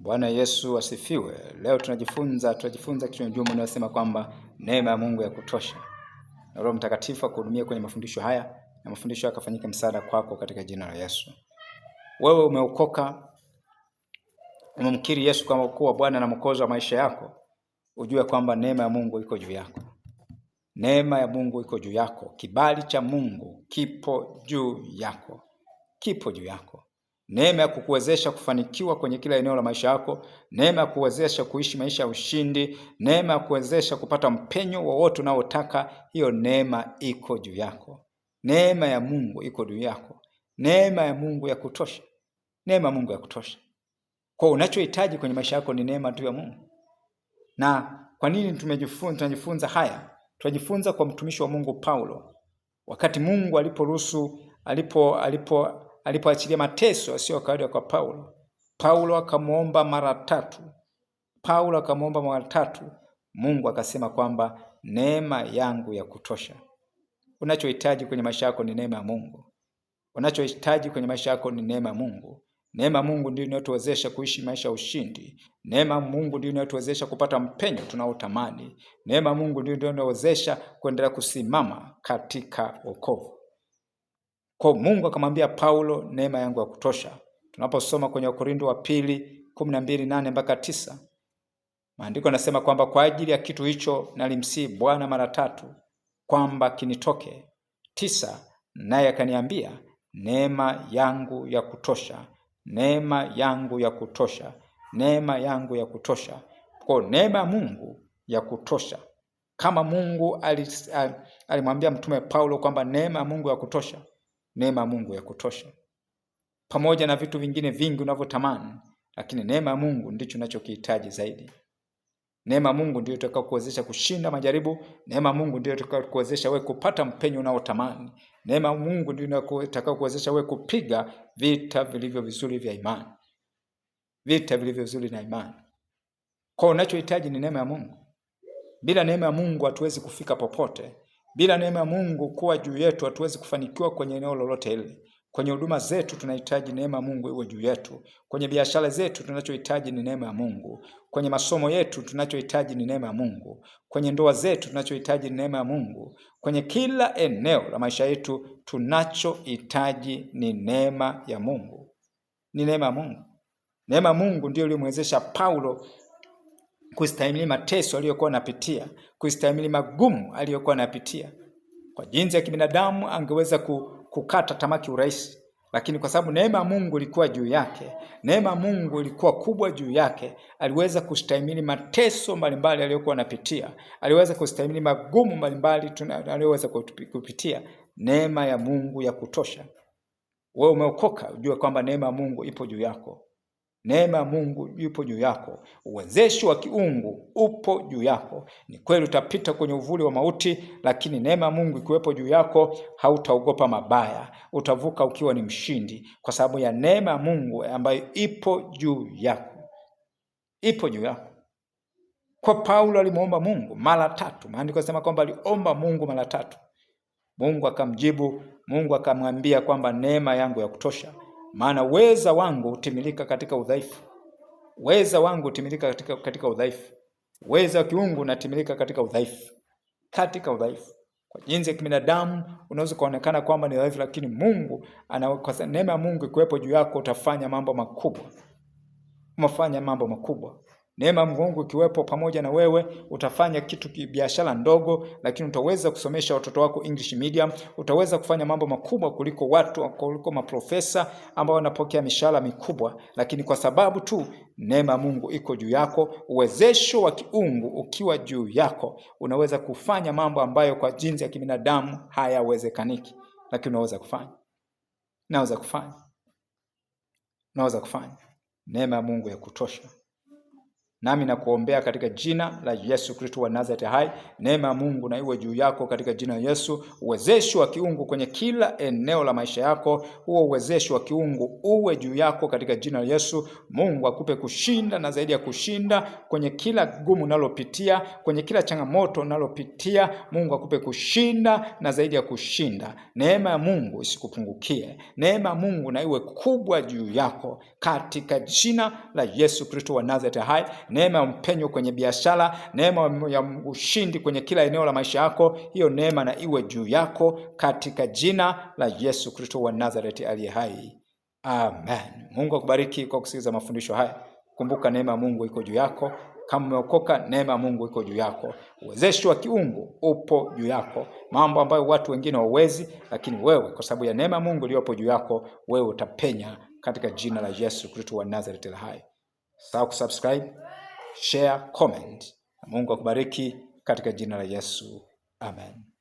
Bwana Yesu asifiwe. Leo tunajifunza kichwa cha juma inayosema kwamba neema ya Mungu ya kutosha. Na Roho Mtakatifu akuhudumie kwenye mafundisho haya na mafundisho yakafanyike msaada kwako katika jina la Yesu. Wewe umeokoka, umemkiri Yesu kama kuwa Bwana na Mwokozi wa maisha yako, ujue kwamba neema ya Mungu iko juu yako. Neema ya Mungu iko juu yako. Kibali cha Mungu kipo juu yako. Kipo juu yako. Neema ya kukuwezesha kufanikiwa kwenye kila eneo la maisha yako, neema ya kukuwezesha kuishi maisha ya ushindi, neema ya kukuwezesha kupata mpenyo wowote unaotaka, hiyo neema iko juu yako. Neema ya Mungu iko juu yako. Neema ya Mungu ya kutosha. Neema ya Mungu ya kutosha. Kwa unachohitaji kwenye maisha yako ni neema tu ya Mungu. Na kwa nini tunajifunza haya? Tunajifunza kwa mtumishi wa Mungu Paulo. Wakati Mungu alipoachilia mateso yasiyo kawaida kwa Paulo akamuomba mara tatu. Mungu akasema kwamba neema yangu ya kutosha. Unachohitaji kwenye maisha yako ni neema ya Mungu. Unachohitaji kwenye maisha yako ni neema ya Mungu. Neema ya Mungu ndiyo inayotuwezesha kuishi maisha ya ushindi. Neema ya Mungu ndiyo inayotuwezesha kupata mpenyo tunaotamani. Neema ya Mungu ndiyo inayowezesha kuendelea kusimama katika wokovu. Kwa Mungu akamwambia Paulo, neema yangu ya kutosha. Tunaposoma kwenye Wakorintho wa pili 12:8-9, maandiko yanasema kwamba kwa ajili ya kitu hicho nalimsihi Bwana mara 3 kwamba kinitoke. 9, naye akaniambia, neema yangu ya kutosha. Neema yangu ya kutosha. Neema yangu ya kutosha. Kwa neema ya Mungu ya kutosha. Kama Mungu alimwambia mtume Paulo kwamba neema ya Mungu ya kutosha. Neema ya Mungu ya kutosha. Pamoja na vitu vingine vingi unavyotamani, lakini neema ya Mungu ndicho unachokihitaji zaidi. Neema ya Mungu ndiyo itakayokuwezesha kushinda majaribu. Neema ya Mungu ndiyo itakayokuwezesha wewe kupata mpenyo unaotamani. Neema ya Mungu ndiyo itakayokuwezesha wewe kupiga vita vilivyo vizuri vya imani. Vita vilivyo vizuri na imani. Kwa unachohitaji ni neema ya Mungu. Bila neema ya Mungu hatuwezi kufika popote. Bila neema ya Mungu kuwa juu yetu hatuwezi kufanikiwa kwenye eneo lolote ile. Kwenye huduma zetu tunahitaji neema ya Mungu iwe juu yetu. Kwenye biashara zetu tunachohitaji ni neema ya Mungu. Kwenye masomo yetu tunachohitaji ni neema ya Mungu. Kwenye ndoa zetu tunachohitaji ni neema ya Mungu. Kwenye kila eneo la maisha yetu tunachohitaji ni neema ya Mungu. Ni neema ya Mungu. Neema ya Mungu ndiyo iliyomwezesha Paulo kustahimili mateso aliyokuwa anapitia, kustahimili magumu aliyokuwa anapitia. Kwa jinsi ya kibinadamu angeweza kukata tamaa kiurahisi, lakini kwa sababu neema ya Mungu ilikuwa juu yake, neema ya Mungu ilikuwa kubwa juu yake, aliweza kustahimili mateso mbalimbali aliyokuwa anapitia, aliweza kustahimili magumu mbalimbali aliyoweza kupitia. Neema ya Mungu ya kutosha. Wewe umeokoka, ujue kwamba neema ya Mungu ipo juu yako. Neema ya Mungu yupo juu yako. Uwezesho wa kiungu upo juu yako. Ni kweli utapita kwenye uvuli wa mauti, lakini neema ya Mungu ikiwepo juu yako hautaogopa mabaya. Utavuka ukiwa ni mshindi kwa sababu ya neema ya Mungu ambayo ipo juu yako. Ipo juu yako. Kwa Paulo alimuomba Mungu mara 3. Maandiko yanasema kwamba aliomba Mungu mara 3. Mungu akamjibu, Mungu akamwambia kwamba neema yangu ya kutosha. Maana uweza wangu utimilika katika udhaifu. Uweza wangu utimilika katika udhaifu. Uweza wa kiungu unatimilika katika udhaifu. Katika udhaifu. Kwa jinsi ya kibinadamu unaweza kuonekana kwamba ni dhaifu, lakini Mungu kwa neema ya Mungu ikiwepo juu yako utafanya mambo makubwa. Umefanya mambo makubwa. Neema ya Mungu ikiwepo pamoja na wewe utafanya biashara ndogo, lakini utaweza kusomesha watoto wako English medium. Utaweza kufanya mambo makubwa kuliko maprofesa ambao wanapokea mishahara mikubwa, lakini kwa sababu tu neema ya Mungu iko juu yako, uwezesho wa kiungu ukiwa juu yako, unaweza kufanya mambo ambayo kwa jinsi ya kibinadamu hayawezekaniki, lakini unaweza kufanya. Naweza kufanya. Neema ya Mungu ya kutosha. Nami nakuombea katika jina la Yesu Kristo wa Nazareti hai. Neema ya Mungu na iwe juu yako katika jina la Yesu. Uwezesho wa kiungu kwenye kila eneo la maisha yako, huo uwezesho wa kiungu uwe juu yako katika jina la Yesu. Mungu akupe kushinda na zaidi ya kushinda kwenye kila gumu unalopitia, kwenye kila changamoto unalopitia. Mungu akupe kushinda na zaidi ya kushinda. Neema ya Mungu isikupungukie. Neema ya Mungu na iwe kubwa juu yako katika jina la Yesu Kristo wa Nazareti hai. Neema ya mpenyo kwenye biashara, neema ya ushindi kwenye kila eneo la maisha yako, hiyo neema na iwe juu yako katika jina la Yesu Kristo wa Nazareti aliye hai. Amen. Mungu akubariki kwa kusikiliza mafundisho haya. Kumbuka neema ya Mungu iko juu yako. Kama umeokoka, neema ya Mungu iko juu yako. Uwezesho wa kiungu upo juu yako. Mambo ambayo watu wengine hawawezi, lakini wewe kwa sababu ya neema ya Mungu iliyopo juu yako, wewe utapenya katika jina la Yesu Kristo wa Nazareti hai. Sawa kusubscribe, share, comment. Mungu akubariki katika jina la Yesu. Amen.